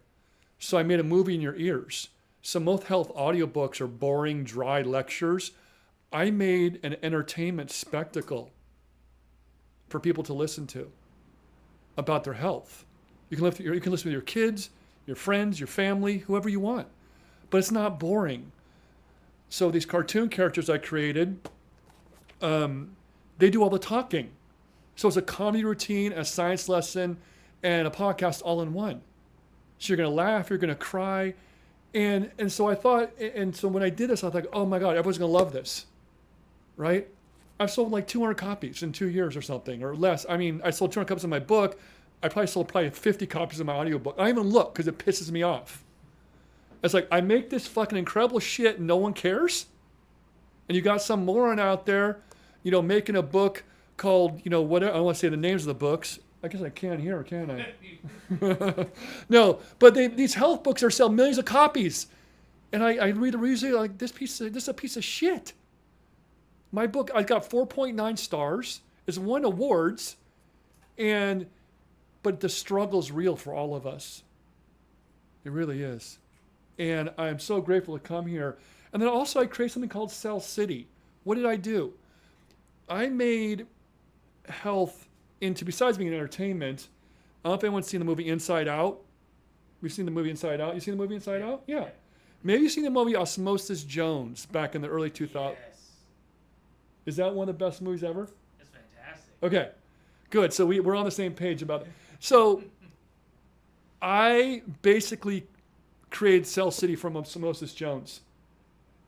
So I made a movie in your ears. So most health audiobooks are boring, dry lectures. I made an entertainment spectacle for people to listen to about their health. You can listen with your kids, your friends, your family, whoever you want. But it's not boring. So these cartoon characters I created, they do all the talking. So it's a comedy routine, a science lesson, and a podcast all in one. So you're going to laugh, you're going to cry. And so I thought, and so when I did this, I thought, oh my God, everyone's going to love this, right? I've sold like 200 copies in 2 years or something, or less. I mean, I sold 200 copies of my book. I probably sold 50 copies of my audiobook. I don't even look because it pisses me off. It's like, I make this fucking incredible shit and no one cares? And you got some moron out there, making a book called, whatever, I don't want to say the names of the books. I guess I can here, can't I? No, but these health books are selling millions of copies. And I read the reviews like this is a piece of shit. My book, I got 4.9 stars. It's won awards, but the struggle's real for all of us. It really is. And I'm so grateful to come here. And then also I created something called Cell City. What did I do? I made health into, besides being an entertainment, I don't know if anyone's seen the movie Inside Out. We've seen the movie Inside Out. You seen the movie Inside Out? Yeah. Maybe you've seen the movie Osmosis Jones back in the early 2000s. Yes. Is that one of the best movies ever? It's fantastic. Okay, good. So we're on the same page about it. So I basically created Cell City from Osmosis Jones.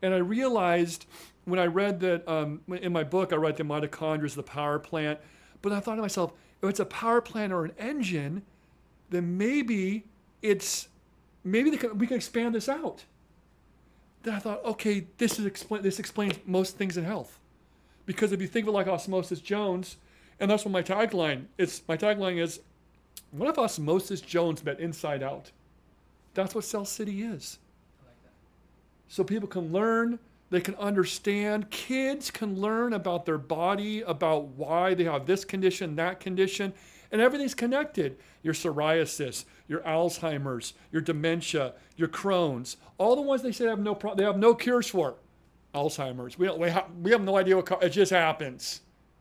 And I realized when I read that, in my book, I write the mitochondria is the power plant. But I thought to myself, if it's a power plant or an engine, then maybe we can expand this out. Then I thought, okay, this explains most things in health. Because if you think of it like Osmosis Jones, and that's what my tagline is, what if Osmosis Jones met Inside Out? That's what Cell City is. I like that. So people can learn, they can understand, kids can learn about their body, about why they have this condition, that condition, and everything's connected. Your psoriasis, your Alzheimer's, your dementia, your Crohn's, all the ones they say they have no cures for. Alzheimer's, we have no idea it just happens.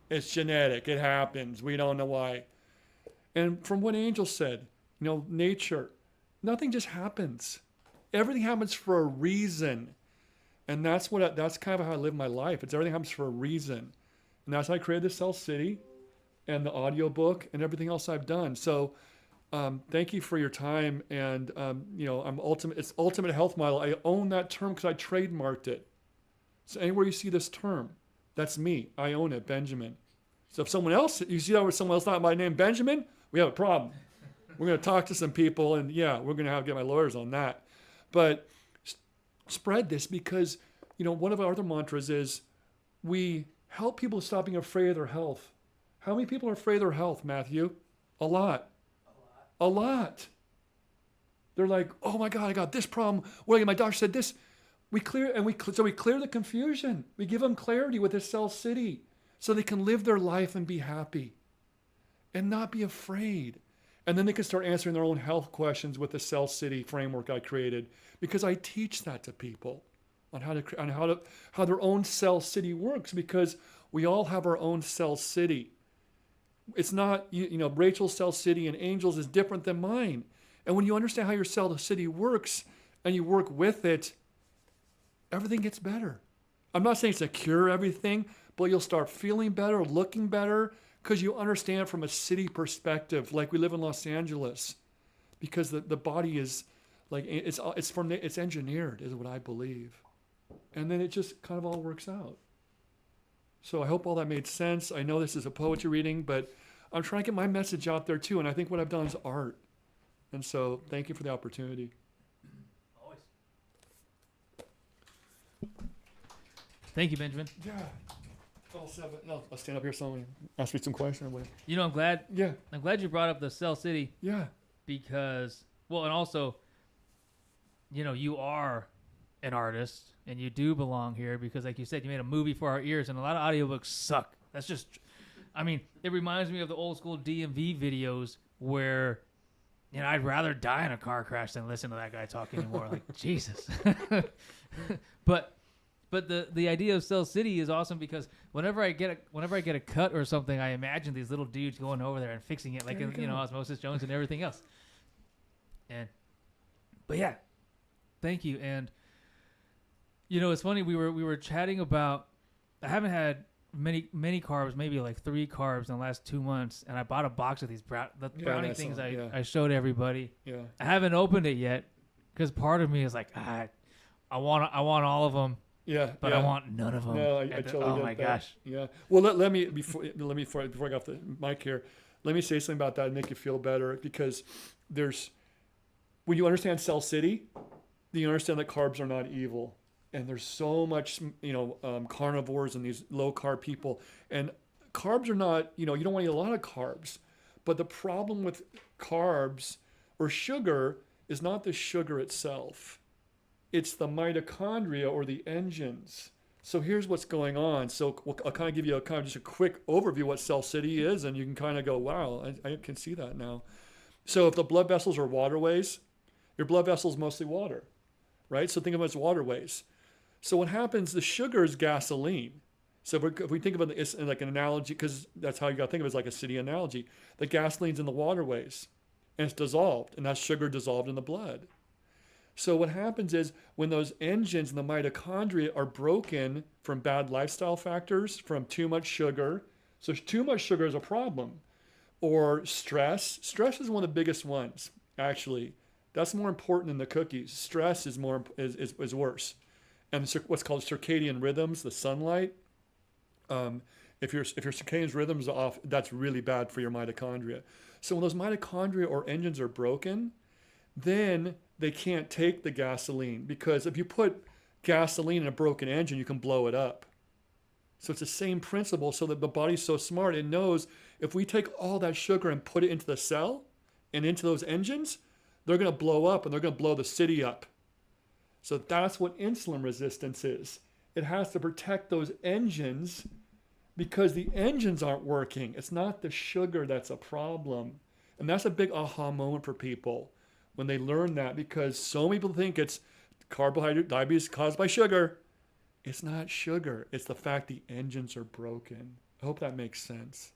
It's genetic, it happens, we don't know why. And from what Angel said, nature, nothing just happens. Everything happens for a reason. And that's kind of how I live my life. Everything happens for a reason. And that's how I created the Cell City and the audiobook and everything else I've done. So thank you for your time. And it's Ultimate Health Model. I own that term because I trademarked it. So anywhere you see this term, that's me. I own it, Benjamin. So if you see that with someone else not my name, Benjamin, we have a problem. We're going to talk to some people, and we're going to get my lawyers on that. But spread this because, one of our other mantras is we help people stop being afraid of their health. How many people are afraid of their health, Matthew? A lot. A lot. They're like, oh my God, I got this problem. Well, my doctor said this. We clear the confusion. We give them clarity with this Cell City so they can live their life and be happy and not be afraid. And then they can start answering their own health questions with the Cell City framework I created because I teach that to people on how their own Cell City works because we all have our own Cell City. It's not, Rachel's Cell City and Angel's is different than mine. And when you understand how your Cell City works and you work with it, everything gets better. I'm not saying it's a cure everything, but you'll start feeling better, looking better, because you understand from a city perspective, like we live in Los Angeles, because the body is like it's engineered, is what I believe, and then it just kind of all works out. So I hope all that made sense. I know this is a poetry reading, but I'm trying to get my message out there too, and I think what I've done is art, and so thank you for the opportunity. Thank you, Benjamin. Yeah. All seven. No, I'll stand up here. Someone ask me some question or whatever. I'm glad. Yeah. I'm glad you brought up the Cell City. Yeah. Because, and also, you are an artist and you do belong here because, like you said, you made a movie for our ears, and a lot of audiobooks suck. That's just, it reminds me of the old school DMV videos where, I'd rather die in a car crash than listen to that guy talk anymore. Like, Jesus. But the idea of Cell City is awesome because whenever I get a cut or something, I imagine these little dudes going over there and fixing it, like Osmosis Jones and everything else. But yeah, thank you. And it's funny, we were chatting about, I haven't had many carbs, maybe like 3 carbs in the last 2 months, and I bought a box of these brownie things I showed everybody. Yeah. I haven't opened it yet because part of me is like, I want all of them. Yeah, but I want none of them. No, I totally oh get my that. gosh. Yeah. Well, before I get off the mic here, let me say something about that and make you feel better because when you understand Cell City, you understand that carbs are not evil, and there's so much carnivores and these low carb people, and carbs are not you don't want to eat a lot of carbs, but the problem with carbs or sugar is not the sugar itself. it's the mitochondria or the engines. So here's what's going on. So I'll kind of give you a kind of just a quick overview what Cell City is, and you can kind of go, wow, I can see that now. So if the blood vessels are waterways, your blood vessel is mostly water, right? So think of it as waterways. So what happens, the sugar is gasoline. So if we think of it like an analogy, because that's how you got to think of it as like a city analogy, the gasoline's in the waterways, and it's dissolved, and that's sugar dissolved in the blood. So what happens is when those engines and the mitochondria are broken from bad lifestyle factors, from too much sugar, so too much sugar is a problem, or stress. Stress is one of the biggest ones, actually. That's more important than the cookies. Stress is is worse. And what's called circadian rhythms, the sunlight. If your circadian rhythms are off, that's really bad for your mitochondria. So when those mitochondria or engines are broken, then they can't take the gasoline, because if you put gasoline in a broken engine, you can blow it up. So it's the same principle, so that the body's so smart, it knows if we take all that sugar and put it into the cell and into those engines, they're going to blow up, and they're going to blow the city up. So that's what insulin resistance is. It has to protect those engines, because the engines aren't working. It's not the sugar that's a problem. And that's a big aha moment for people when they learn that, because so many people think it's carbohydrate diabetes caused by sugar. It's not sugar. It's the fact the engines are broken. I hope that makes sense.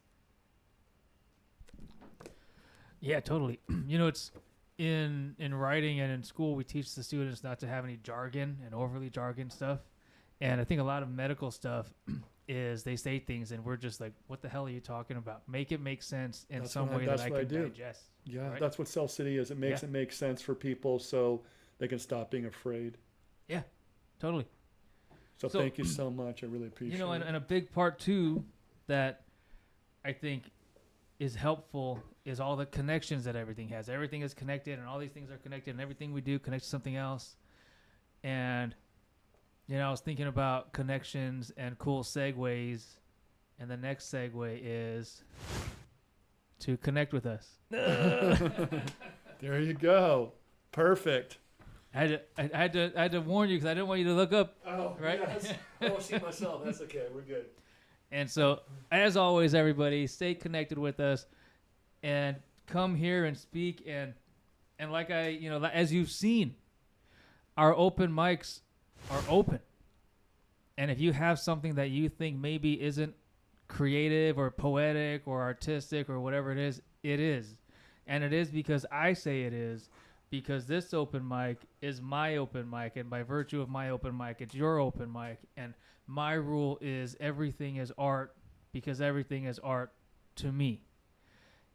Yeah, totally. You know, it's in writing and in school, we teach the students not to have any jargon and overly jargon stuff. And I think a lot of medical stuff is they say things and we're just like, what the hell are you talking about? Make it make sense in some way that I can digest. Yeah, right? that's what Cell City is. It makes it make sense for people so they can stop being afraid. Yeah, totally. So thank you so much. I really appreciate it. You know, and a big part too that I think is helpful is all the connections that everything has. Everything is connected, and all these things are connected, and everything we do connects to something else. And you know, I was thinking about connections and cool segues, and the next segue is to connect with us. There you go. Perfect. I had to warn you because I didn't want you to look up. Oh, right? Yes. I'll see myself. That's okay. We're good. And so, as always, everybody, stay connected with us and come here and speak. And like as you've seen, our open mics are open. And if you have something that you think maybe isn't creative or poetic or artistic or whatever it is, it is. And it is because I say it is, because this open mic is my open mic, and by virtue of my open mic, it's your open mic. And my rule is everything is art, because everything is art to me.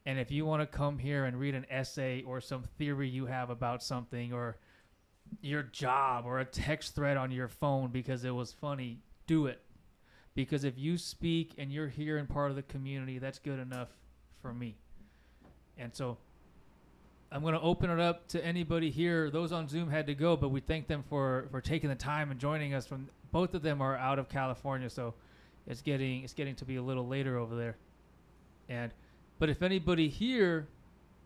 And if you want to come here and read an essay or some theory you have about something, or your job, or a text thread on your phone because it was funny, do it. Because if you speak and you're here and part of the community, that's good enough for me. And so I'm going to open it up to anybody here. Those on Zoom had to go, but we thank them for taking the time and joining us. From both of them are out of California, so it's getting to be a little later over there. But if anybody here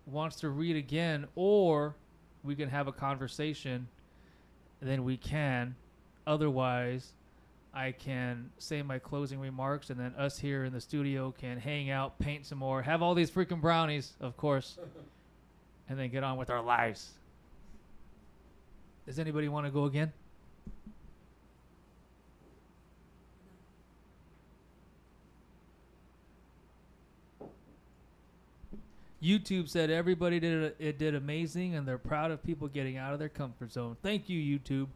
wants to read again, or we can have a conversation, then we can. Otherwise, I can say my closing remarks, and then us here in the studio can hang out, paint some more, have all these freaking brownies, of course, and then get on with our lives. Does anybody want to go again? YouTube said everybody did amazing, and they're proud of people getting out of their comfort zone. Thank you, YouTube.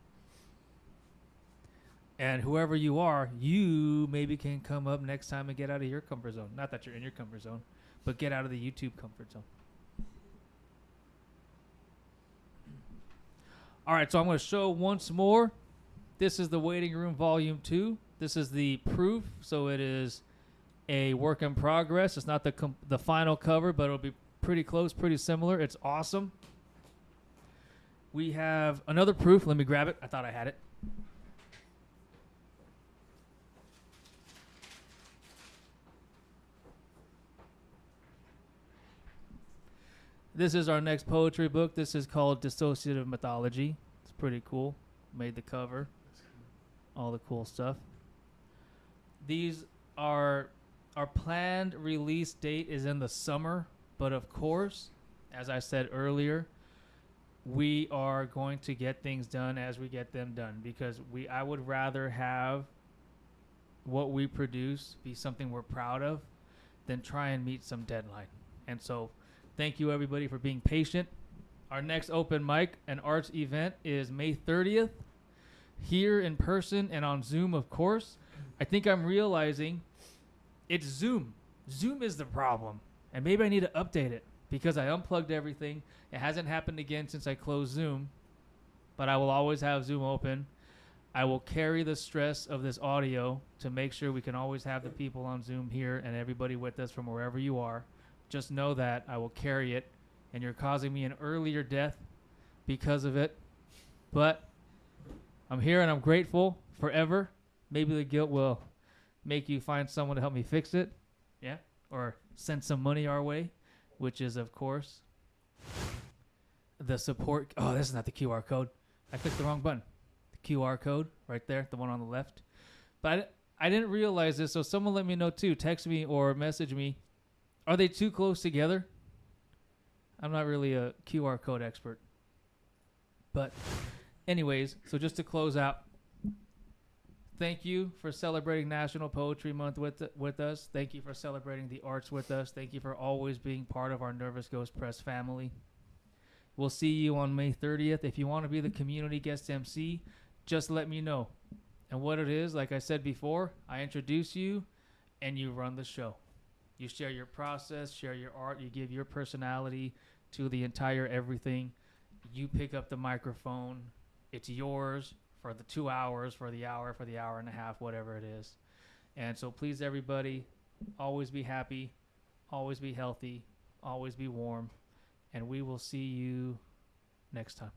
And whoever you are, you maybe can come up next time and get out of your comfort zone. Not that you're in your comfort zone, but get out of the YouTube comfort zone. All right, so I'm going to show once more. This is the Waiting Room Volume 2. This is the proof, so it is a work in progress. It's not the final cover, but it'll be pretty close, pretty similar. It's awesome. We have another proof. Let me grab it. I thought I had it. This is our next poetry book. This is called Dissociative Mythology. It's pretty cool. made the cover, all the cool stuff. These are our planned release date is in the summer, but of course, as I said earlier, we are going to get things done as we get them done, because I would rather have what we produce be something we're proud of than try and meet some deadline. And so thank you everybody for being patient. Our next open mic and arts event is May 30th, here in person and on Zoom, of course. I think I'm realizing it's Zoom. Zoom is the problem. And maybe I need to update it because I unplugged everything. It hasn't happened again since I closed Zoom, but I will always have Zoom open. I will carry the stress of this audio to make sure we can always have the people on Zoom here and everybody with us from wherever you are. Just know that I will carry it, and you're causing me an earlier death because of it. But I'm here and I'm grateful forever. Maybe the guilt will make you find someone to help me fix it. Yeah. Or send some money our way, which is, of course, the support. Oh, this is not the QR code. I clicked the wrong button. The QR code right there, the one on the left. But I didn't realize this, so someone let me know too. Text me or message me. Are they too close together? I'm not really a QR code expert. But anyways, so just to close out, thank you for celebrating National Poetry Month with us. Thank you for celebrating the arts with us. Thank you for always being part of our Nervous Ghost Press family. We'll see you on May 30th. If you want to be the community guest MC, just let me know. And what it is, like I said before, I introduce you and you run the show. You share your process, share your art, you give your personality to the entire everything. You pick up the microphone. It's yours for the 2 hours, for the hour and a half, whatever it is. And so please, everybody, always be happy, always be healthy, always be warm, and we will see you next time.